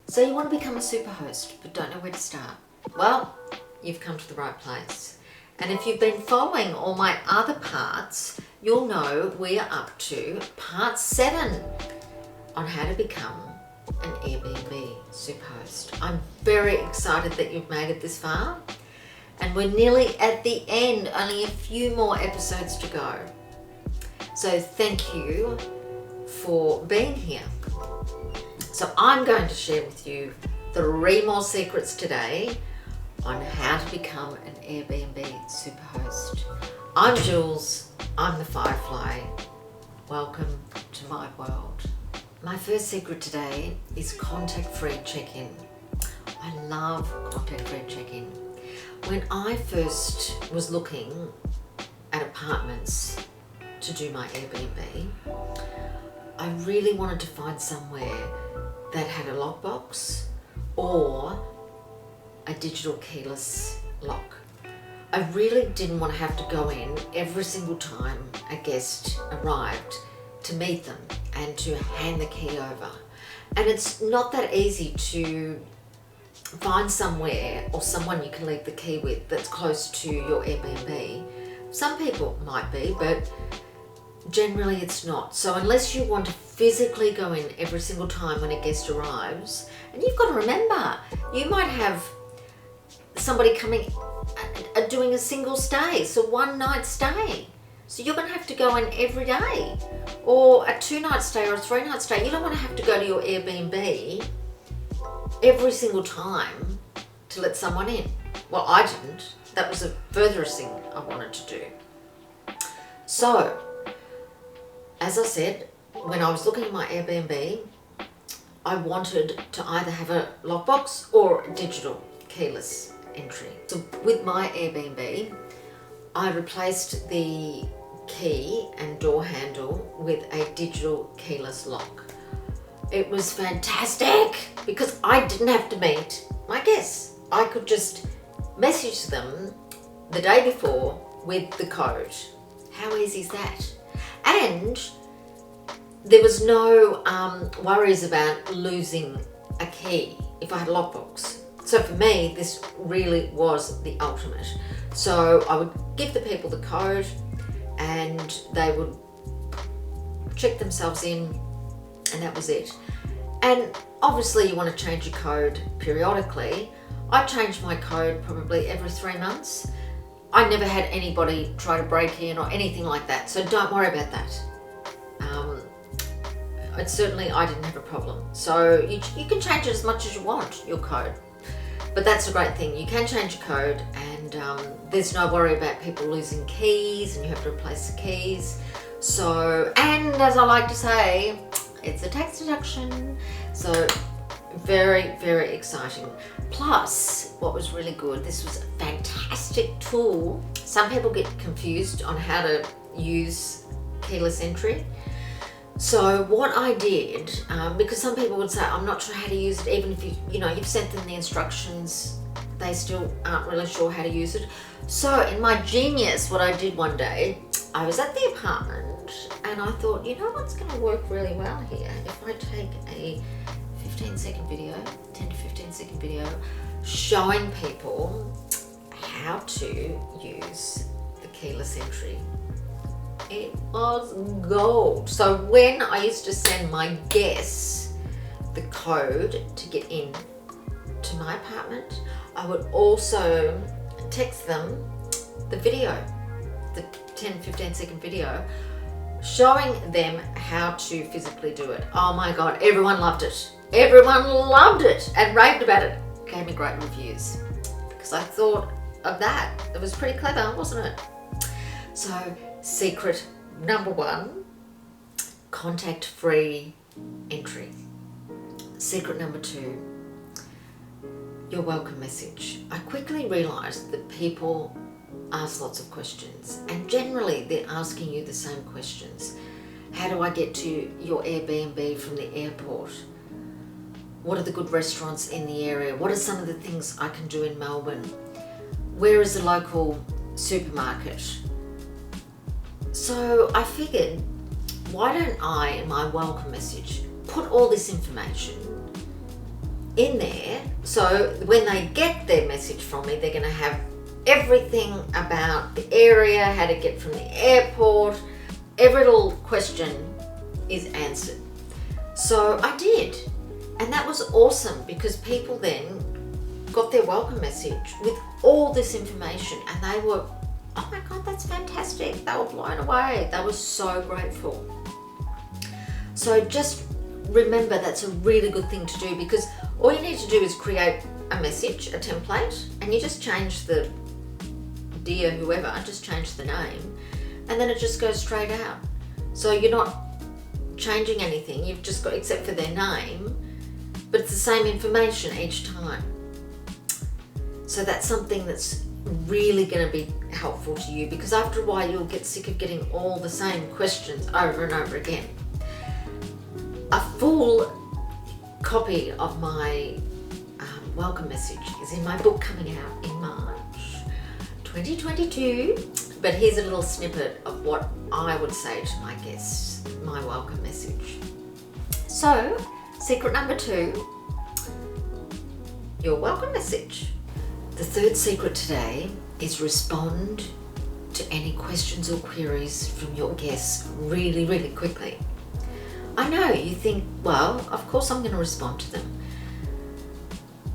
So you want to become a superhost but don't know where to start? Well, you've come to the right place. And if you've been following all my other parts, you'll know we are up to part 7 on how to become an Airbnb superhost. I'm very excited that you've made it this far. And we're nearly at the end, only a few more episodes to go. So thank you for being here. So I'm going to share with you 3 more secrets today on how to become an Airbnb superhost. I'm Jules, I'm the Firefly. Welcome to my world. My first secret today is contact-free check-in. I love contact-free check-in. When I first was looking at apartments to do my Airbnb, I really wanted to find somewhere that had a lockbox or a digital keyless lock. I really didn't want to have to go in every single time a guest arrived to meet them and to hand the key over. And it's not that easy to find somewhere or someone you can leave the key with that's close to your Airbnb. Some people might be, but generally it's not. So unless you want to physically go in every single time when a guest arrives, and you've got to remember, you might have somebody coming doing a single stay, so 1 night stay. So you're going to have to go in every day, or a 2-night stay or a 3-night stay. You don't want to have to go to your Airbnb every single time to let someone in. Well, I didn't. That was the furthest thing I wanted to do. So, as I said, when I was looking at my Airbnb, I wanted to either have a lockbox or a digital keyless entry. So with my Airbnb, I replaced the key and door handle with a digital keyless lock. It was fantastic because I didn't have to meet my guests. I could just message them the day before with the code. How easy is that? And there was no worries about losing a key if I had a lockbox. So for me, this really was the ultimate. So I would give the people the code and they would check themselves in, and that was it. And obviously you want to change your code periodically. I changed my code probably every 3 months. I never had anybody try to break in or anything like that, so don't worry about that. Certainly I didn't have a problem. So you can change it as much as you want, your code. But that's a great thing. You can change your code, and there's no worry about people losing keys and you have to replace the keys. So, and as I like to say, it's a tax deduction. So very, very exciting. Plus, what was really good, this was a fantastic tool. Some people get confused on how to use keyless entry. So what I did, because some people would say, I'm not sure how to use it, even if you've sent them the instructions, they still aren't really sure how to use it. So in my genius, what I did one day, I was at the apartment and I thought, you know what's going to work really well here? If I take a 15-second video, 10 to 15-second video, showing people how to use the keyless entry. It was gold. So when I used to send my guests the code to get in to my apartment, I would also text them the video, the 10-15-second video, showing them how to physically do it. Oh my God, everyone loved it. Everyone loved it and raved about it. Gave me great reviews because I thought of that. It was pretty clever, wasn't it? So, secret number 1, contact-free entry. Secret number 2, your welcome message. I quickly realized that people ask lots of questions, and generally they're asking you the same questions. How do I get to your Airbnb from the airport? What are the good restaurants in the area? What are some of the things I can do in Melbourne? Where is the local supermarket? So I figured, why don't I, in my welcome message, put all this information in there. So when they get their message from me, they're going to have everything about the area, how to get from the airport. Every little question is answered. So I did. And that was awesome because people then got their welcome message with all this information and they were, oh my God, that's fantastic. They were blown away. They were so grateful. So just remember that's a really good thing to do, because all you need to do is create a message, a template, and you just change the dear whoever, just change the name, and then it just goes straight out. So you're not changing anything, you've just got, except for their name, but it's the same information each time. So that's something that's really going to be helpful to you, because after a while you'll get sick of getting all the same questions over and over again. A full copy of my welcome message is in my book coming out in March 2022, but here's a little snippet of what I would say to my guests, my welcome message. So, secret number 2, your welcome message. The third secret today is respond to any questions or queries from your guests really, really quickly. I know you think, well, of course I'm going to respond to them.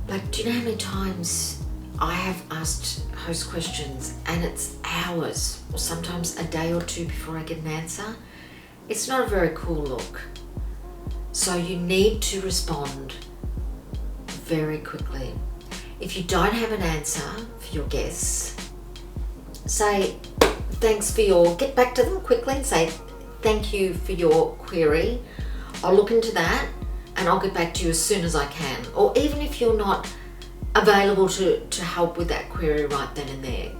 But do you know how many times I have asked host questions and it's hours or sometimes a day or two before I get an answer? It's not a very cool look. So you need to respond very quickly. If you don't have an answer for your guests, say thanks for your, get back to them quickly and say thank you for your query. I'll look into that and I'll get back to you as soon as I can. Or even if you're not available to help with that query right then and there,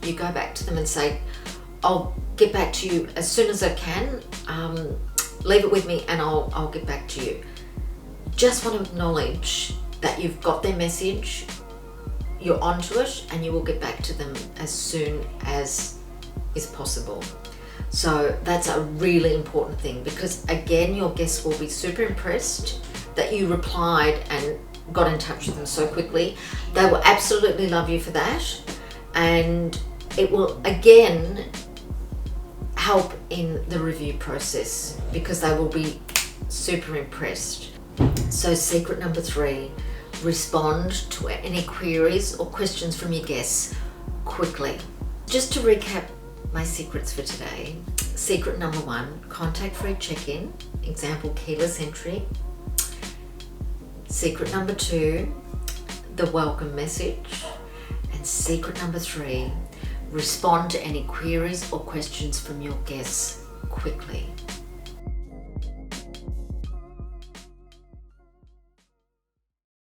you go back to them and say, I'll get back to you as soon as I can. Leave it with me and I'll get back to you. Just want to acknowledge that you've got their message, you're onto it, and you will get back to them as soon as is possible. So that's a really important thing, because again, your guests will be super impressed that you replied and got in touch with them so quickly. They will absolutely love you for that, and it will again help in the review process because they will be super impressed. So secret number 3, respond to any queries or questions from your guests quickly. Just to recap my secrets for today. Secret number 1, contact-free check-in, example keyless entry. Secret number 2, the welcome message. And secret number 3, respond to any queries or questions from your guests quickly.